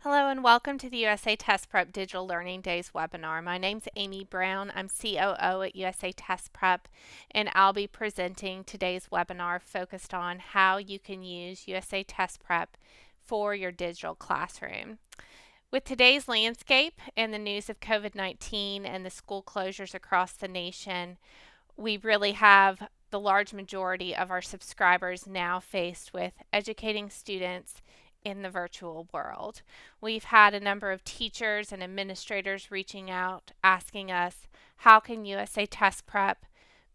Hello and welcome to the USA Test Prep Digital Learning Days webinar. My name's Amy Brown. I'm COO at USA Test Prep, and I'll be presenting today's webinar focused on how you can use USA Test Prep for your digital classroom. With today's landscape and the news of COVID-19 and the school closures across the nation, we really have the large majority of our subscribers now faced with educating students in the virtual world. We've had a number of teachers and administrators reaching out asking us, how can USA Test Prep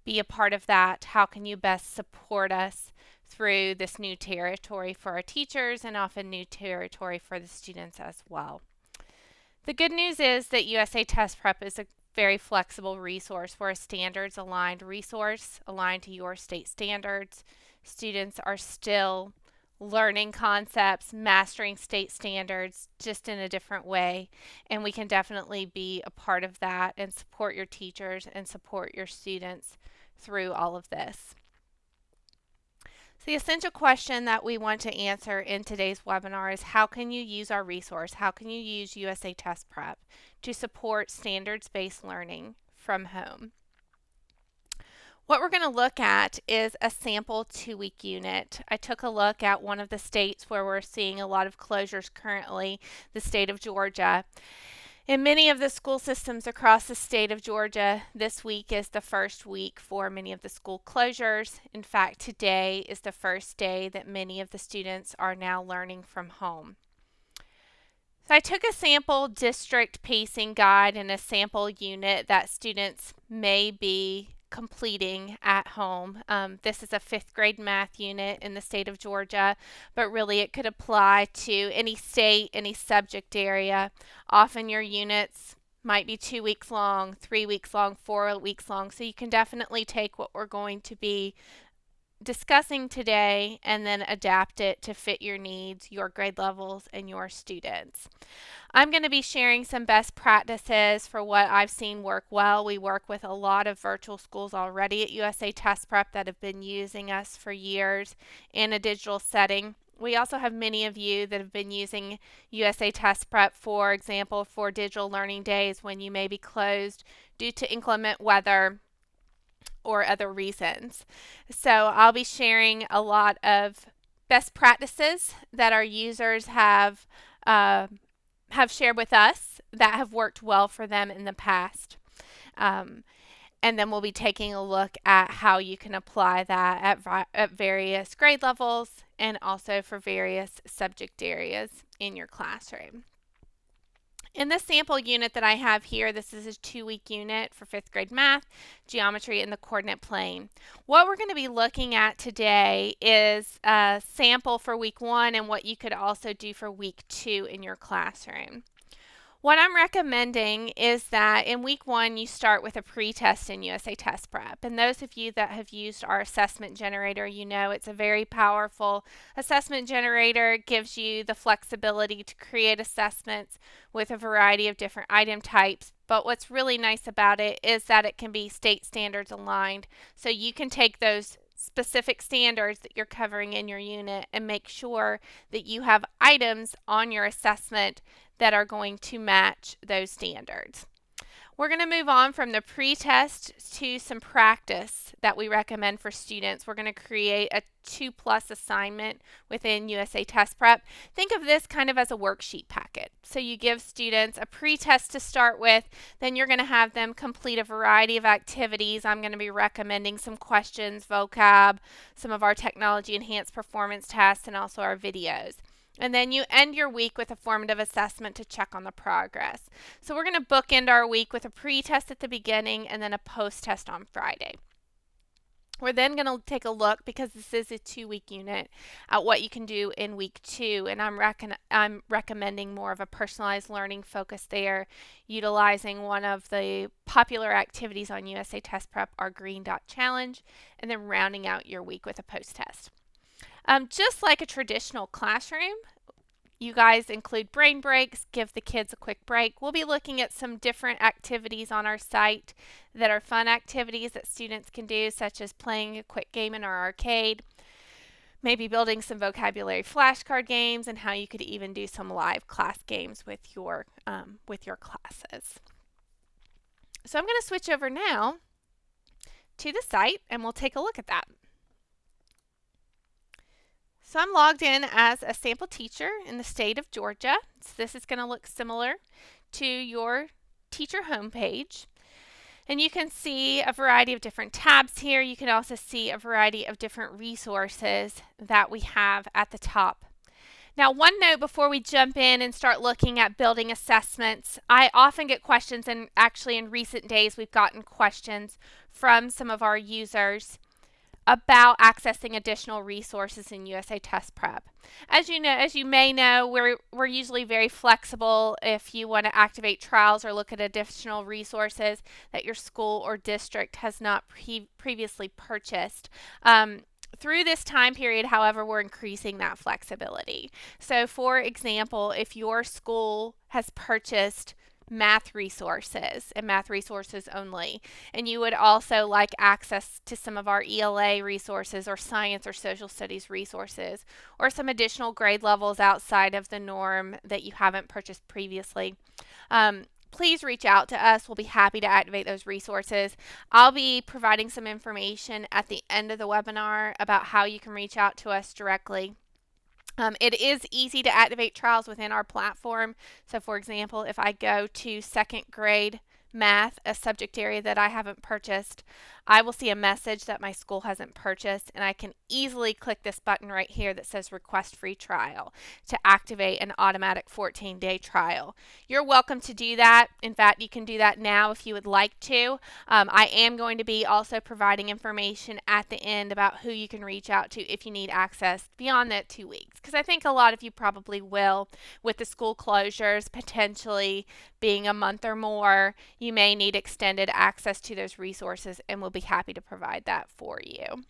be a part of that? How can you best support us through this new territory for our teachers and often new territory for the students as well? The good news is that USA Test Prep is a very flexible resource. We're a standards aligned resource aligned to your state standards. Students are still learning concepts, mastering state standards just in a different way, and we can definitely be a part of that and support your teachers and support your students through all of this. So the essential question that we want to answer in today's webinar is, how can you use our resource? How can you use USA Test Prep to support standards-based learning from home? What we're going to look at is a sample 2-week unit. I took a look at one of the states where we're seeing a lot of closures currently, the state of Georgia. In many of the school systems across the state of Georgia, this week is the first week for many of the school closures. In fact, today is the first day that many of the students are now learning from home. So I took a sample district pacing guide and a sample unit that students may be completing at home. This is a 5th grade math unit in the state of Georgia, but really it could apply to any state, any subject area. Often your units might be 2 weeks long, 3 weeks long, 4 weeks long, so you can definitely take what we're going to be discussing today and then adapt it to fit your needs, your grade levels, and your students. I'm going to be sharing some best practices for what I've seen work well. We work with a lot of virtual schools already at USA Test Prep that have been using us for years in a digital setting. We also have many of you that have been using USA Test Prep, for example, for digital learning days when you may be closed due to inclement weather or other reasons. So I'll be sharing a lot of best practices that our users have shared with us that have worked well for them in the past. And then we'll be taking a look at how you can apply that at various grade levels and also for various subject areas in your classroom. In this sample unit that I have here, this is a 2-week unit for 5th grade math, geometry, and the coordinate plane. What we're going to be looking at today is a sample for week 1 and what you could also do for week 2 in your classroom. What I'm recommending is that in week 1 you start with a pre-test in USA Test Prep. And those of you that have used our assessment generator, you know it's a very powerful assessment generator. It gives you the flexibility to create assessments with a variety of different item types. But what's really nice about it is that it can be state standards aligned. So you can take those specific standards that you're covering in your unit and make sure that you have items on your assessment that are going to match those standards. We're going to move on from the pre-test to some practice that we recommend for students. We're going to create a 2+ assignment within USA Test Prep. Think of this kind of as a worksheet packet. So you give students a pre-test to start with, then you're going to have them complete a variety of activities. I'm going to be recommending some questions, vocab, some of our technology enhanced performance tests, and also our videos. And then you end your week with a formative assessment to check on the progress. So we're going to bookend our week with a pre-test at the beginning and then a post-test on Friday. We're then going to take a look, because this is a 2-week unit, at what you can do in week 2. And I'm recommending more of a personalized learning focus there, utilizing one of the popular activities on USA Test Prep, our Green Dot Challenge, and then rounding out your week with a post-test. Just like a traditional classroom, you guys include brain breaks, give the kids a quick break. We'll be looking at some different activities on our site that are fun activities that students can do, such as playing a quick game in our arcade, maybe building some vocabulary flashcard games, and how you could even do some live class games with your classes. So I'm going to switch over now to the site and we'll take a look at that. So I'm logged in as a sample teacher in the state of Georgia. So this is going to look similar to your teacher homepage. And you can see a variety of different tabs here. You can also see a variety of different resources that we have at the top. Now, one note before we jump in and start looking at building assessments, I often get questions, and actually in recent days we've gotten questions from some of our users about accessing additional resources in USATestprep. As you may know, we're usually very flexible if you want to activate trials or look at additional resources that your school or district has not previously purchased. Through this time period, however, we're increasing that flexibility. So, for example, if your school has purchased math resources and math resources only, and you would also like access to some of our ELA resources or science or social studies resources, or some additional grade levels outside of the norm that you haven't purchased previously, please reach out to us. We'll be happy to activate those resources. I'll be providing some information at the end of the webinar about how you can reach out to us directly. It is easy to activate trials within our platform. So for example, if I go to second grade math, a subject area that I haven't purchased, I will see a message that my school hasn't purchased, and I can easily click this button right here that says request free trial to activate an automatic 14-day trial. You're welcome to do that. In fact, you can do that now if you would like to. I am going to be also providing information at the end about who you can reach out to if you need access beyond that 2 weeks, because I think a lot of you probably will. With the school closures potentially being a month or more, you may need extended access to those resources, and we'll be happy to provide that for you.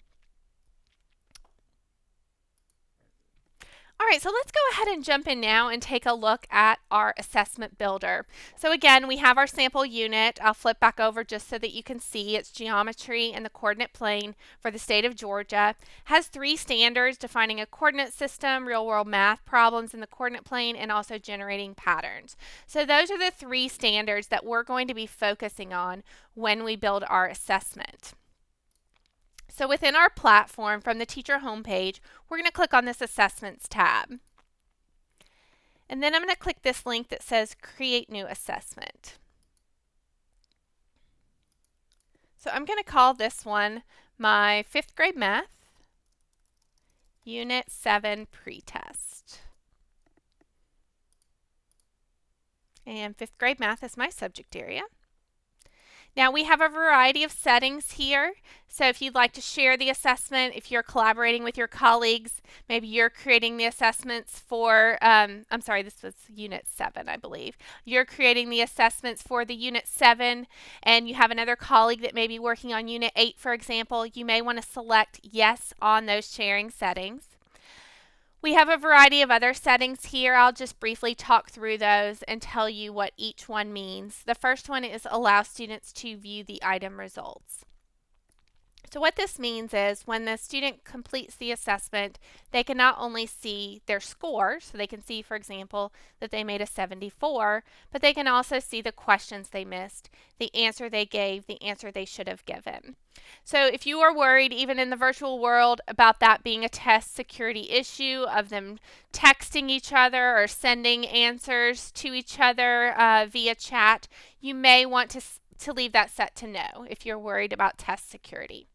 All right, so let's go ahead and jump in now and take a look at our assessment builder. So again, we have our sample unit. I'll flip back over just so that you can see it's geometry and the coordinate plane for the state of Georgia. Has 3 standards: defining a coordinate system, real world math problems in the coordinate plane, and also generating patterns. So those are the 3 standards that we're going to be focusing on when we build our assessment. So within our platform, from the teacher homepage, we're going to click on this Assessments tab. And then I'm going to click this link that says Create New Assessment. So I'm going to call this one my 5th grade math, Unit 7 pretest. And 5th grade math is my subject area. Now we have a variety of settings here. So if you'd like to share the assessment, if you're collaborating with your colleagues, maybe you're creating the assessments for, I'm sorry, this was Unit 7, I believe. You're creating the assessments for the Unit 7, and you have another colleague that may be working on Unit 8, for example. You may want to select yes on those sharing settings. We have a variety of other settings here. I'll just briefly talk through those and tell you what each one means. The first one is allow students to view the item results. So what this means is when the student completes the assessment, they can not only see their score, so they can see, for example, that they made a 74, but they can also see the questions they missed, the answer they gave, the answer they should have given. So if you are worried, even in the virtual world, about that being a test security issue, of them texting each other or sending answers to each other via chat, you may want to leave that set to no if you're worried about test security.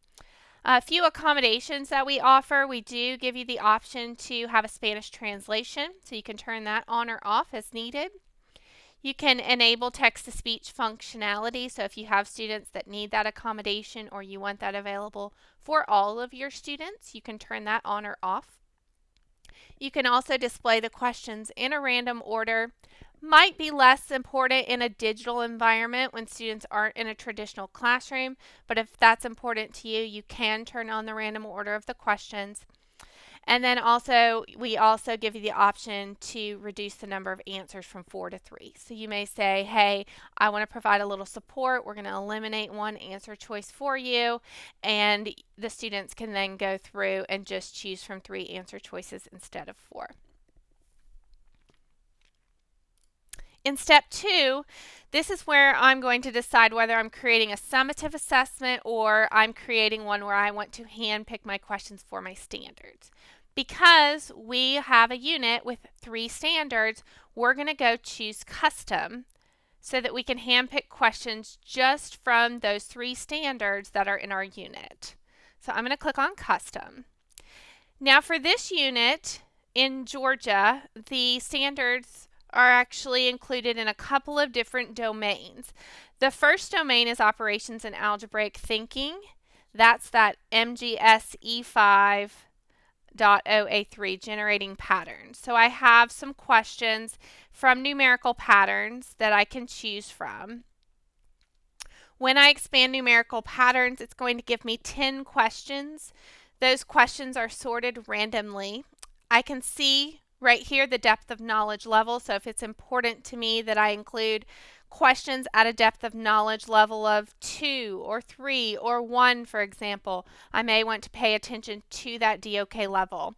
A few accommodations that we offer: we do give you the option to have a Spanish translation, so you can turn that on or off as needed. You can enable text-to-speech functionality, so if you have students that need that accommodation or you want that available for all of your students, you can turn that on or off. You can also display the questions in a random order. Might be less important in a digital environment when students aren't in a traditional classroom, but if that's important to you, you can turn on the random order of the questions. And then also, we also give you the option to reduce the number of answers from 4 to 3. So you may say, hey, I want to provide a little support. We're going to eliminate one answer choice for you. And the students can then go through and just choose from 3 answer choices instead of 4. In step 2, this is where I'm going to decide whether I'm creating a summative assessment or I'm creating one where I want to handpick my questions for my standards. Because we have a unit with 3 standards, we're going to go choose custom so that we can handpick questions just from those 3 standards that are in our unit. So I'm going to click on custom. Now for this unit in Georgia, the standards are actually included in a couple of different domains. The first domain is operations and algebraic thinking. That's that MGS E5.OA3, generating patterns. So I have some questions from numerical patterns that I can choose from. When I expand numerical patterns, it's going to give me 10 questions. Those questions are sorted randomly. I can see right here the depth of knowledge level. So if it's important to me that I include questions at a depth of knowledge level of 2 or 3 or 1, for example, I may want to pay attention to that DOK level.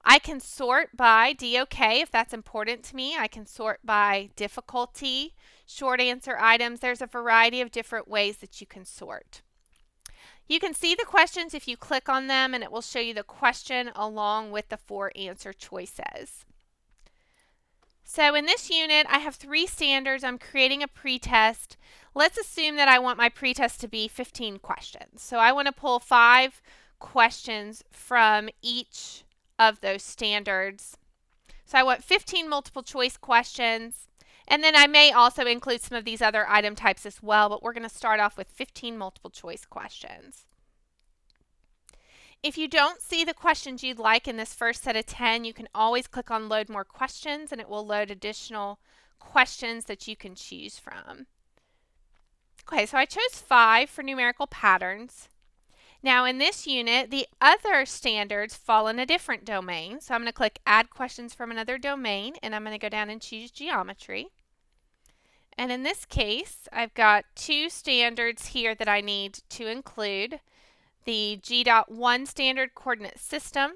I can sort by DOK if that's important to me. I can sort by difficulty, short answer items. There's a variety of different ways that you can sort. You can see the questions if you click on them, and it will show you the question along with the 4 answer choices. So in this unit, I have 3 standards. I'm creating a pretest. Let's assume that I want my pretest to be 15 questions. So I want to pull 5 questions from each of those standards. So I want 15 multiple choice questions. And then I may also include some of these other item types as well, but we're going to start off with 15 multiple choice questions. If you don't see the questions you'd like in this first set of 10, you can always click on Load More Questions, and it will load additional questions that you can choose from. Okay, so I chose 5 for numerical patterns. Now in this unit, the other standards fall in a different domain. So I'm going to click Add Questions from another domain, and I'm going to go down and choose Geometry. And in this case, I've got 2 standards here that I need to include. The G.1 standard coordinate system.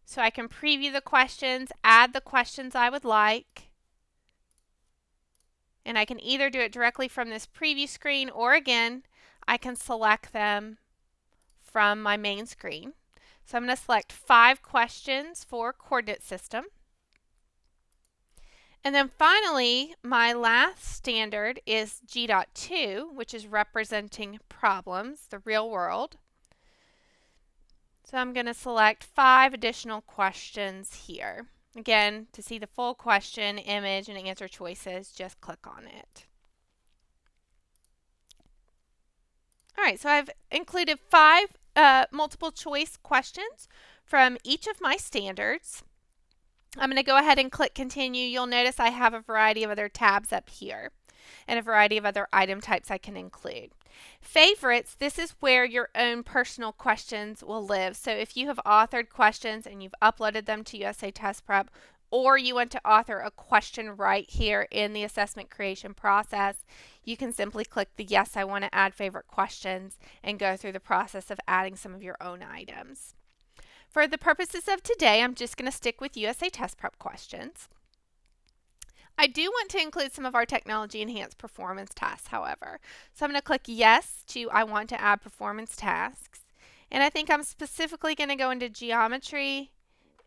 So I can preview the questions, add the questions I would like. And I can either do it directly from this preview screen, or again, I can select them from my main screen. So I'm going to select 5 questions for coordinate system. And then finally, my last standard is G.2, which is representing problems, the real world. So I'm going to select 5 additional questions here. Again, to see the full question, image, and answer choices, just click on it. All right, so I've included 5 multiple choice questions from each of my standards. I'm going to go ahead and click continue. You'll notice I have a variety of other tabs up here and a variety of other item types I can include. Favorites, this is where your own personal questions will live. So if you have authored questions and you've uploaded them to USATestprep, or you want to author a question right here in the assessment creation process, you can simply click the Yes, I want to add favorite questions and go through the process of adding some of your own items. For the purposes of today, I'm just going to stick with USATestprep questions. I do want to include some of our technology enhanced performance tasks, however. So I'm going to click Yes to I want to add performance tasks. And I think I'm specifically going to go into geometry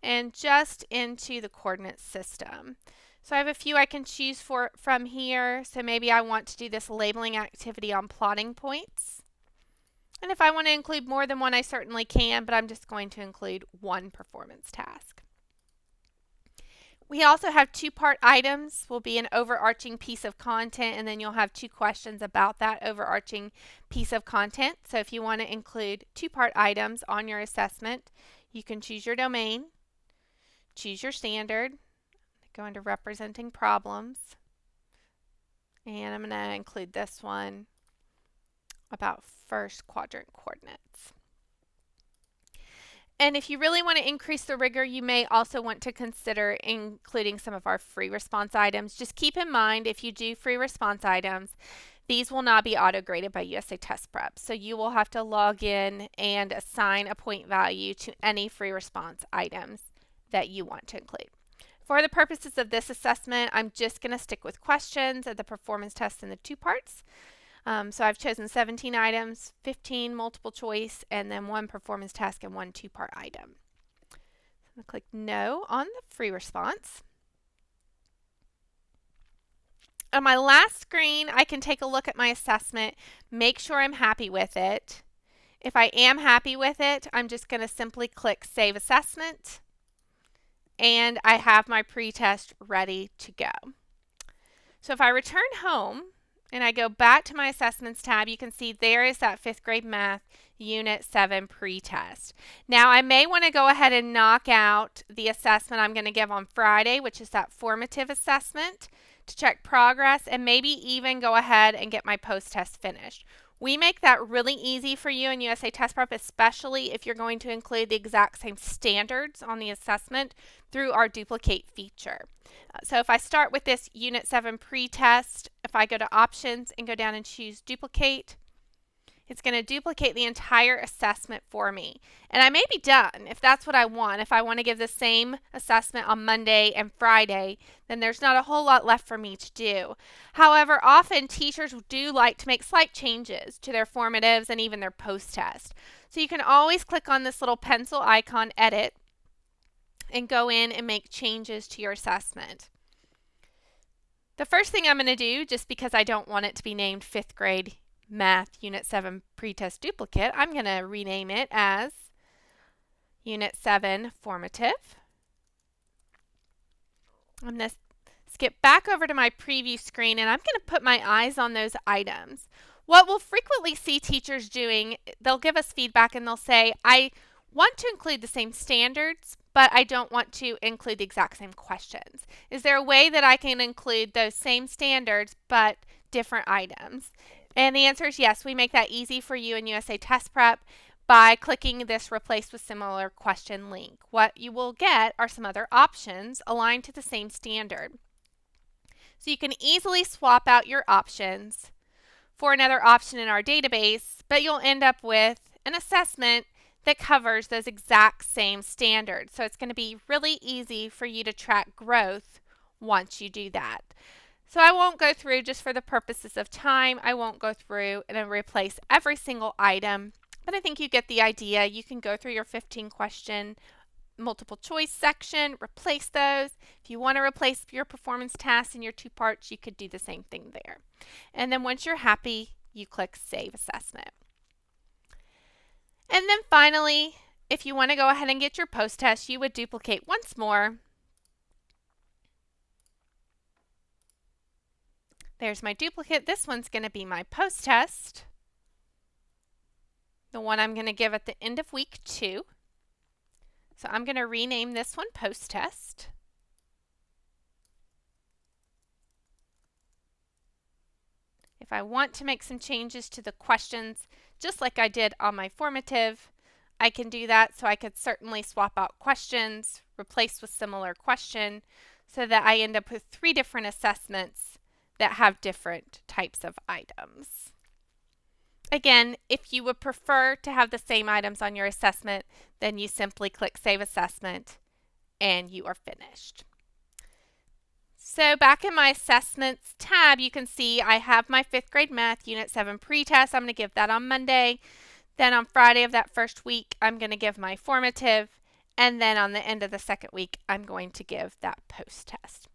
and just into the coordinate system. So I have a few I can choose from here. So maybe I want to do this labeling activity on plotting points. And if I want to include more than one, I certainly can, but I'm just going to include 1 performance task. We also have 2-part items. Will be an overarching piece of content, and then you'll have 2 questions about that overarching piece of content. So if you want to include 2-part items on your assessment, you can choose your domain, choose your standard, go into representing problems, and I'm going to include this one about first quadrant coordinates. And if you really want to increase the rigor, you may also want to consider including some of our free response items. Just keep in mind, if you do free response items, these will not be auto-graded by USA Test Prep. So you will have to log in and assign a point value to any free response items that you want to include. For the purposes of this assessment, I'm just going to stick with questions of the performance test in the 2 parts. So I've chosen 17 items, 15 multiple choice, and then 1 performance task and 1 2-part item. So I'm going to click No on the free response. On my last screen, I can take a look at my assessment, make sure I'm happy with it. If I am happy with it, I'm just going to simply click Save Assessment, and I have my pretest ready to go. So if I return home and I go back to my Assessments tab, you can see there is that 5th grade math Unit 7 pretest. Now I may want to go ahead and knock out the assessment I'm going to give on Friday, which is that formative assessment, to check progress, and maybe even go ahead and get my post-test finished. We make that really easy for you in USA Test Prep, especially if you're going to include the exact same standards on the assessment through our duplicate feature. So if I start with this Unit 7 pretest, if I go to Options and go down and choose Duplicate, it's going to duplicate the entire assessment for me. And I may be done if that's what I want. If I want to give the same assessment on Monday and Friday, then there's not a whole lot left for me to do. However, often teachers do like to make slight changes to their formatives and even their post-test. So you can always click on this little pencil icon, Edit, and go in and make changes to your assessment. The first thing I'm going to do, just because I don't want it to be named 5th grade Math Unit 7 Pretest Duplicate, I'm going to rename it as Unit 7 Formative. I'm going to skip back over to my preview screen, and I'm going to put my eyes on those items. What we'll frequently see teachers doing, they'll give us feedback and they'll say, I want to include the same standards, but I don't want to include the exact same questions. Is there a way that I can include those same standards but different items? And the answer is yes. We make that easy for you in USA Test Prep by clicking this Replace with Similar Question link. What you will get are some other options aligned to the same standard. So you can easily swap out your options for another option in our database, but you'll end up with an assessment that covers those exact same standards. So it's going to be really easy for you to track growth once you do that. So I won't go through, just for the purposes of time, I won't go through and replace every single item, but I think you get the idea. You can go through your 15 question multiple choice section, replace those. If you want to replace your performance tasks in your 2 parts, you could do the same thing there. And then once you're happy, you click Save Assessment. And then finally, if you want to go ahead and get your post-test, you would duplicate once more. There's my duplicate. This one's going to be my post-test, the one I'm going to give at the end of week 2. So I'm going to rename this one post-test. If I want to make some changes to the questions, just like I did on my formative, I can do that. So I could certainly swap out questions, replace with similar question, so that I end up with 3 different assessments that have different types of items. Again, if you would prefer to have the same items on your assessment, then you simply click Save Assessment and you are finished. So back in my Assessments tab, you can see I have my 5th grade Math Unit 7 pretest. I'm going to give that on Monday. Then on Friday of that first week, I'm going to give my formative. And then on the end of the second week, I'm going to give that post-test.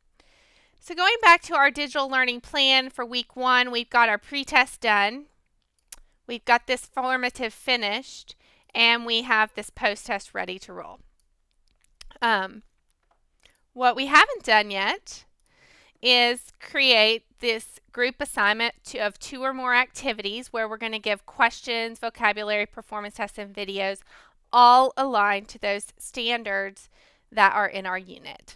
So going back to our digital learning plan for week 1, we've got our pretest done. We've got this formative finished, and we have this post-test ready to roll. What we haven't done yet is create this group assignment of 2 or more activities where we're going to give questions, vocabulary, performance tests, and videos, all aligned to those standards that are in our unit.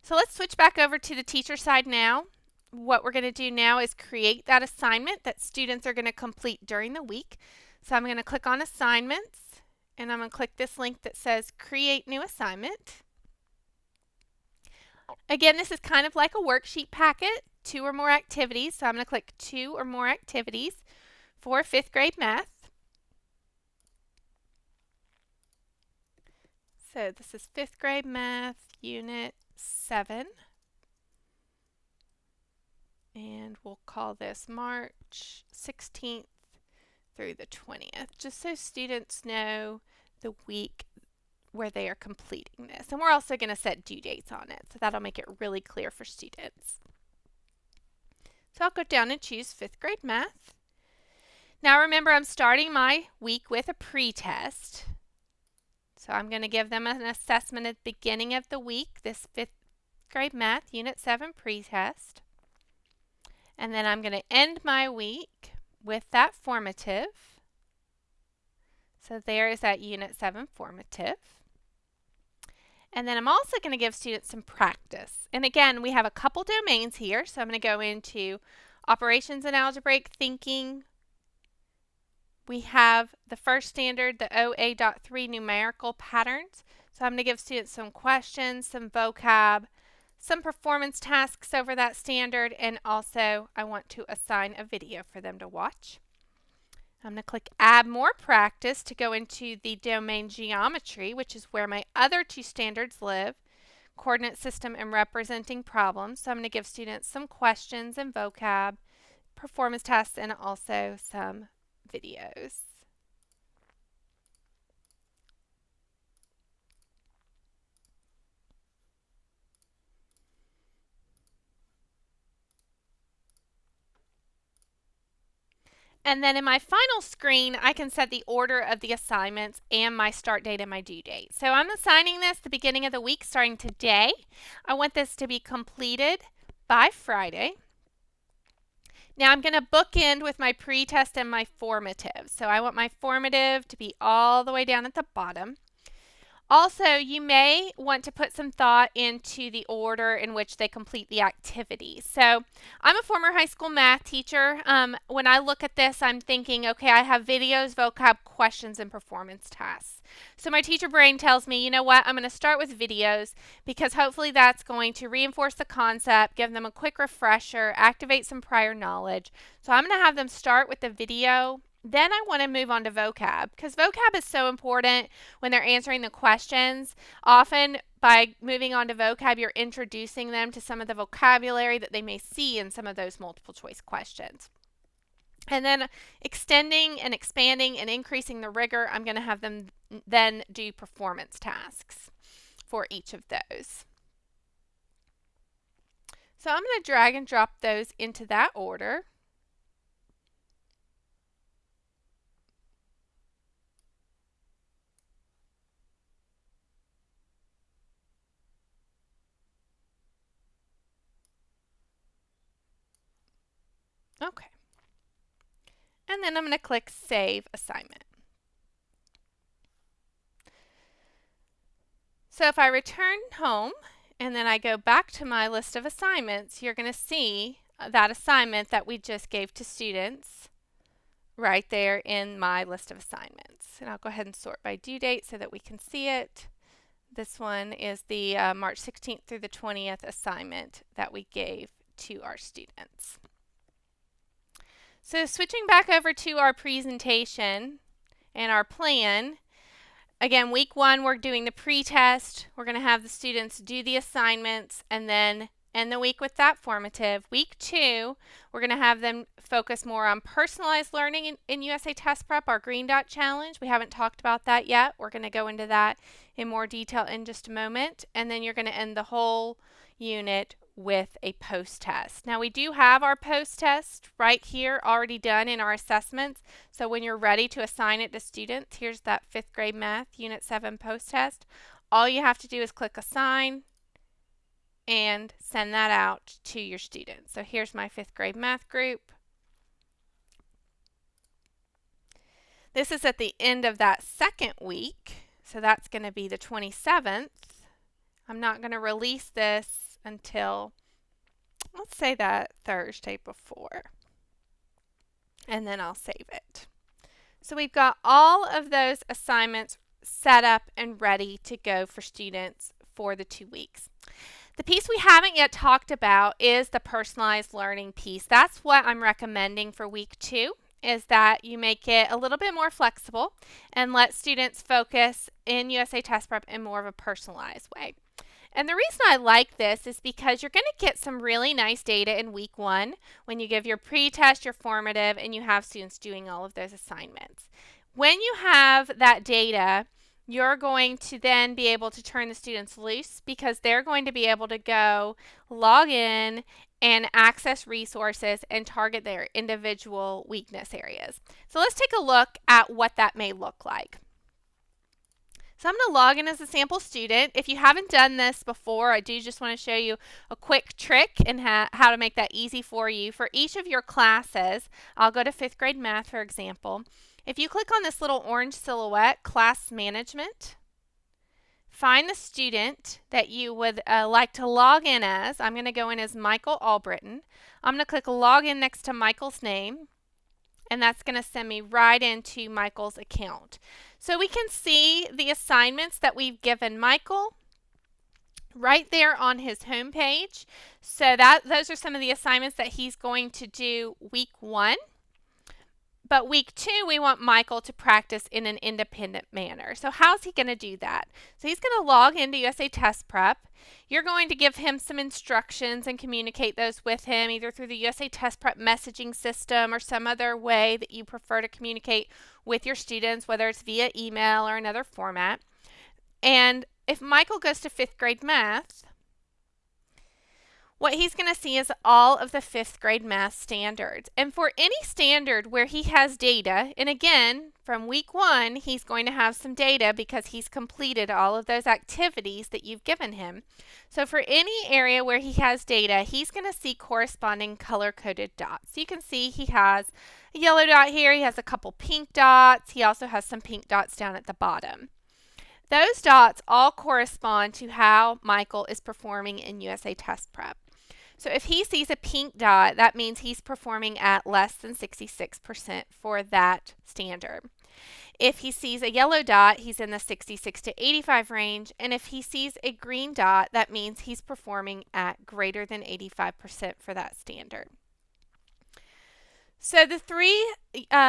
So let's switch back over to the teacher side now. What we're going to do now is create that assignment that students are going to complete during the week. So I'm going to click on Assignments, and I'm going to click this link that says Create New Assignment. Again, this is kind of like a worksheet packet, 2 or more activities. So I'm going to click 2 or more activities for 5th grade math. So this is 5th grade math, Unit 7. And we'll call this March 16th through the 20th, just so students know the week where they are completing this. And we're also going to set due dates on it, so that'll make it really clear for students. So I'll go down and choose 5th grade math. Now remember, I'm starting my week with a pretest. So I'm going to give them an assessment at the beginning of the week, this 5th grade math, Unit 7 pretest. And then I'm going to end my week with that formative. So there is that Unit 7 formative. And then I'm also going to give students some practice. And again, we have a couple domains here. So I'm going to go into operations and algebraic thinking. We have the first standard, the OA.3 numerical patterns. So I'm going to give students some questions, some vocab, some performance tasks over that standard, and also I want to assign a video for them to watch. I'm going to click Add More Practice to go into the domain Geometry, which is where my other 2 standards live, Coordinate System and Representing Problems. So I'm going to give students some questions and vocab, performance tests, and also some videos. And then in my final screen, I can set the order of the assignments and my start date and my due date. So I'm assigning this the beginning of the week starting today. I want this to be completed by Friday. Now I'm going to bookend with my pretest and my formative. So I want my formative to be all the way down at the bottom. Also, you may want to put some thought into the order in which they complete the activity. So I'm a former high school math teacher. When I look at this, I'm thinking, okay, I have videos, vocab, questions, and performance tasks. So my teacher brain tells me, you know what, I'm going to start with videos because hopefully that's going to reinforce the concept, give them a quick refresher, activate some prior knowledge. So I'm going to have them start with the video. Then I want to move on to vocab because vocab is so important when they're answering the questions. Often by moving on to vocab, you're introducing them to some of the vocabulary that they may see in some of those multiple choice questions. And then extending and expanding and increasing the rigor, I'm going to have them then do performance tasks for each of those. So I'm going to drag and drop those into that order. Okay. And then I'm going to click Save Assignment. So if I return home and then I go back to my list of assignments, you're going to see that assignment that we just gave to students right there in my list of assignments. And I'll go ahead and sort by due date so that we can see it. This one is the March 16th through the 20th assignment that we gave to our students. So switching back over to our presentation and our plan, again, week 1 we're doing the pretest. We're going to have the students do the assignments and then end the week with that formative. Week 2, we're going to have them focus more on personalized learning in USA Test Prep, our Green Dot Challenge. We haven't talked about that yet. We're going to go into that in more detail in just a moment. And then you're going to end the whole unit with a post-test. Now we do have our post-test right here already done in our assessments. So when you're ready to assign it to students, here's that 5th grade math Unit 7 post-test. All you have to do is click Assign and send that out to your students. So here's my 5th grade math group. This is at the end of that 2nd week. So that's going to be the 27th. I'm not going to release this until, let's say, that Thursday before. And then I'll save it. So we've got all of those assignments set up and ready to go for students for the 2 weeks. The piece we haven't yet talked about is the personalized learning piece. That's what I'm recommending for week 2, is that you make it a little bit more flexible and let students focus in USA Test Prep in more of a personalized way. And the reason I like this is because you're going to get some really nice data in week 1 when you give your pre-test, your formative, and you have students doing all of those assignments. When you have that data, you're going to then be able to turn the students loose because they're going to be able to go log in and access resources and target their individual weakness areas. So let's take a look at what that may look like. So I'm going to log in as a sample student. If you haven't done this before, I do just want to show you a quick trick and how to make that easy for you. For each of your classes, I'll go to 5th grade math, for example. If you click on this little orange silhouette, class management, find the student that you would like to log in as. I'm going to go in as Michael Albritton. I'm going to click login next to Michael's name, and that's going to send me right into Michael's account. So we can see the assignments that we've given Michael right there on his home page. So those are some of the assignments that he's going to do week 1. But week 2, we want Michael to practice in an independent manner. So how's he going to do that? So he's going to log into USA Test Prep. You're going to give him some instructions and communicate those with him either through the USA Test Prep messaging system or some other way that you prefer to communicate with your students, whether it's via email or another format. And if Michael goes to 5th grade math, what he's going to see is all of the 5th grade math standards. And for any standard where he has data, and again, from week 1, he's going to have some data because he's completed all of those activities that you've given him. So for any area where he has data, he's going to see corresponding color-coded dots. So you can see he has a yellow dot here, he has a couple pink dots, he also has some pink dots down at the bottom. Those dots all correspond to how Michael is performing in USA Test Prep. So if he sees a pink dot, that means he's performing at less than 66% for that standard. If he sees a yellow dot, he's in the 66 to 85 range. And if he sees a green dot, that means he's performing at greater than 85% for that standard. So the 3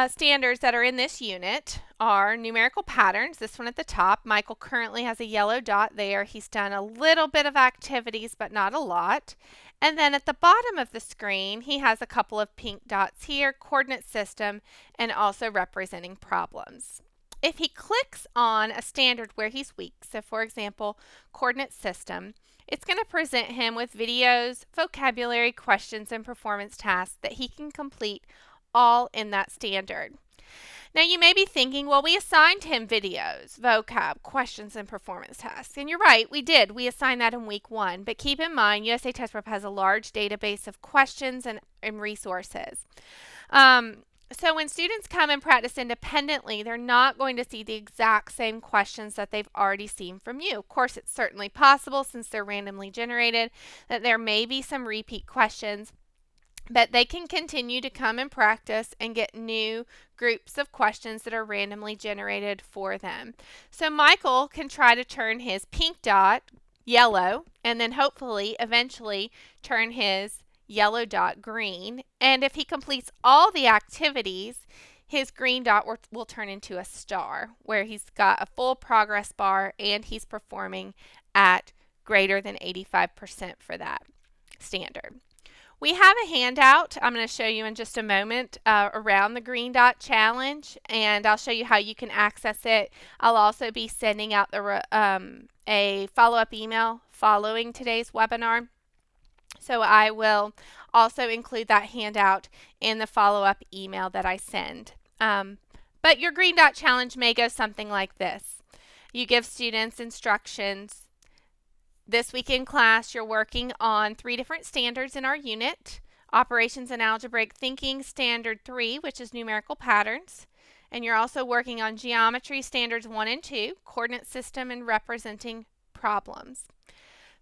standards that are in this unit are numerical patterns, this one at the top. Michael currently has a yellow dot there. He's done a little bit of activities, but not a lot. And then at the bottom of the screen, he has a couple of pink dots here, coordinate system, and also representing problems. If he clicks on a standard where he's weak, so for example, coordinate system, it's going to present him with videos, vocabulary, questions, and performance tasks that he can complete all in that standard. Now you may be thinking, well, we assigned him videos, vocab, questions, and performance tasks. And you're right, we did. We assigned that in week 1. But keep in mind, USA Test Prep has a large database of questions and resources. So when students come and practice independently, they're not going to see the exact same questions that they've already seen from you. Of course, it's certainly possible, since they're randomly generated, that there may be some repeat questions, but they can continue to come and practice and get new groups of questions that are randomly generated for them. So Michael can try to turn his pink dot yellow, and then hopefully eventually turn his yellow dot green. And if he completes all the activities, his green dot will turn into a star, where he's got a full progress bar and he's performing at greater than 85% for that standard. We have a handout I'm going to show you in just a moment around the Green Dot Challenge, and I'll show you how you can access it. I'll also be sending out a follow-up email following today's webinar. So I will also include that handout in the follow-up email that I send. But your Green Dot Challenge may go something like this. You give students instructions. This week in class, you're working on 3 different standards in our unit: Operations and Algebraic Thinking, Standard 3, which is numerical patterns. And you're also working on Geometry, Standards 1 and 2, Coordinate System, and Representing Problems.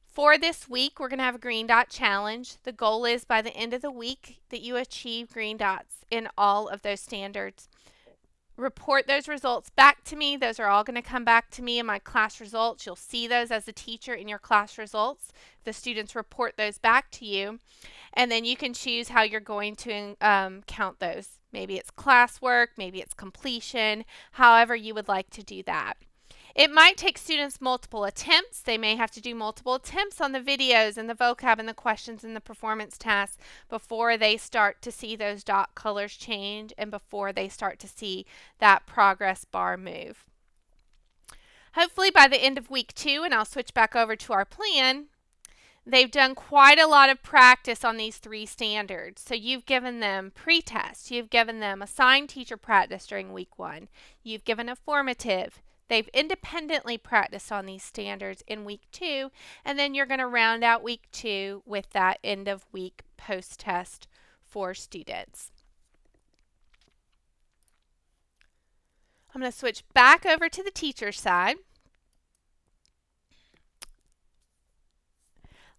For this week, we're going to have a Green Dot Challenge. The goal is by the end of the week that you achieve green dots in all of those standards. report those results back to me. Those are all going to come back to me in my class results. You'll see those as a teacher in your class results. The students report those back to you, and then you can choose how you're going to count those. Maybe it's classwork, maybe it's completion, however you would like to do that. It might take students multiple attempts. They may have to do multiple attempts on the videos and the vocab and the questions and the performance tasks before they start to see those dot colors change and before they start to see that progress bar move. Hopefully by the end of week 2, and I'll switch back over to our plan, they've done quite a lot of practice on these 3 standards. So you've given them pre-test, you've given them assigned teacher practice during week 1, you've given a formative. They've independently practiced on these standards in week 2, and then you're going to round out week 2 with that end of week post-test for students. I'm going to switch back over to the teacher side.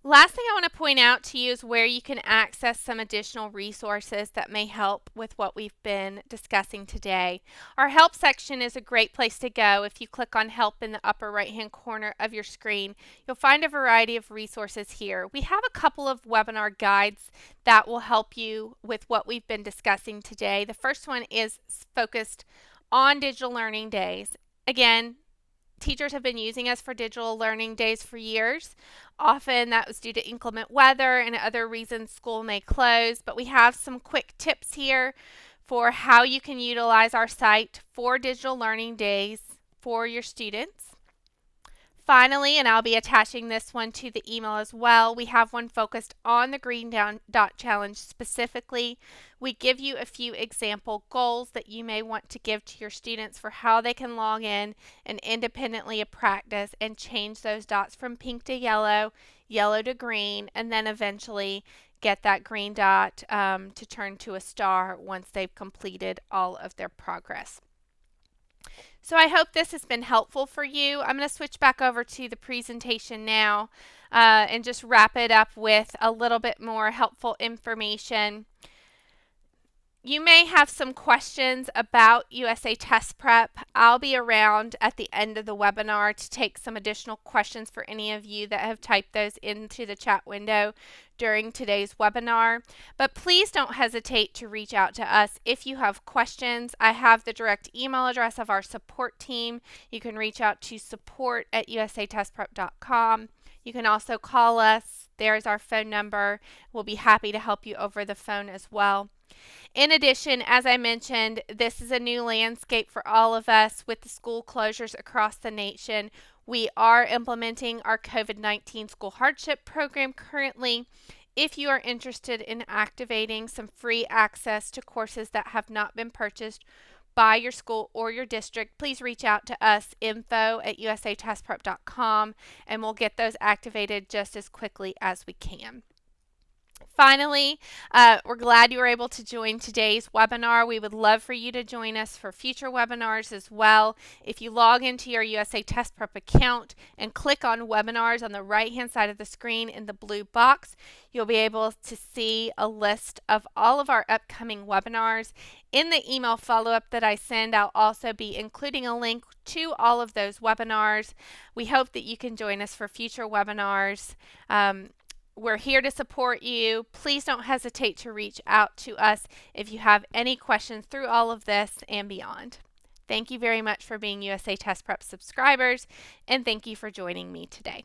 Last thing I want to point out to you is where you can access some additional resources that may help with what we've been discussing today. Our help section is a great place to go. If you click on help in the upper right hand corner of your screen, you'll find a variety of resources here. We have a couple of webinar guides that will help you with what we've been discussing today. The first one is focused on digital learning days. Again, teachers have been using us for digital learning days for years. Often that was due to inclement weather and other reasons school may close, but we have some quick tips here for how you can utilize our site for digital learning days for your students. Finally, and I'll be attaching this one to the email as well, we have one focused on the green dot challenge specifically. We give you a few example goals that you may want to give to your students for how they can log in and independently practice and change those dots from pink to yellow, yellow to green, and then eventually get that green dot to turn to a star once they've completed all of their progress. So I hope this has been helpful for you. I'm going to switch back over to the presentation now and just wrap it up with a little bit more helpful information. You may have some questions about USATestprep. I'll be around at the end of the webinar to take some additional questions for any of you that have typed those into the chat window during today's webinar. But please don't hesitate to reach out to us if you have questions. I have the direct email address of our support team. You can reach out to support@usatestprep.com. You can also call us. There's our phone number. We'll be happy to help you over the phone as well. In addition, as I mentioned, this is a new landscape for all of us with the school closures across the nation. We are implementing our COVID-19 school hardship program currently. If you are interested in activating some free access to courses that have not been purchased by your school or your district, please reach out to us, info@usatestprep.com, and we'll get those activated just as quickly as we can. Finally, we're glad you were able to join today's webinar. We would love for you to join us for future webinars as well. If you log into your USATestprep account and click on webinars on the right hand side of the screen in the blue box, you'll be able to see a list of all of our upcoming webinars. In the email follow-up that I send, I'll also be including a link to all of those webinars. We hope that you can join us for future webinars. We're here to support you. Please don't hesitate to reach out to us if you have any questions through all of this and beyond. Thank you very much for being USA Test Prep subscribers, and thank you for joining me today.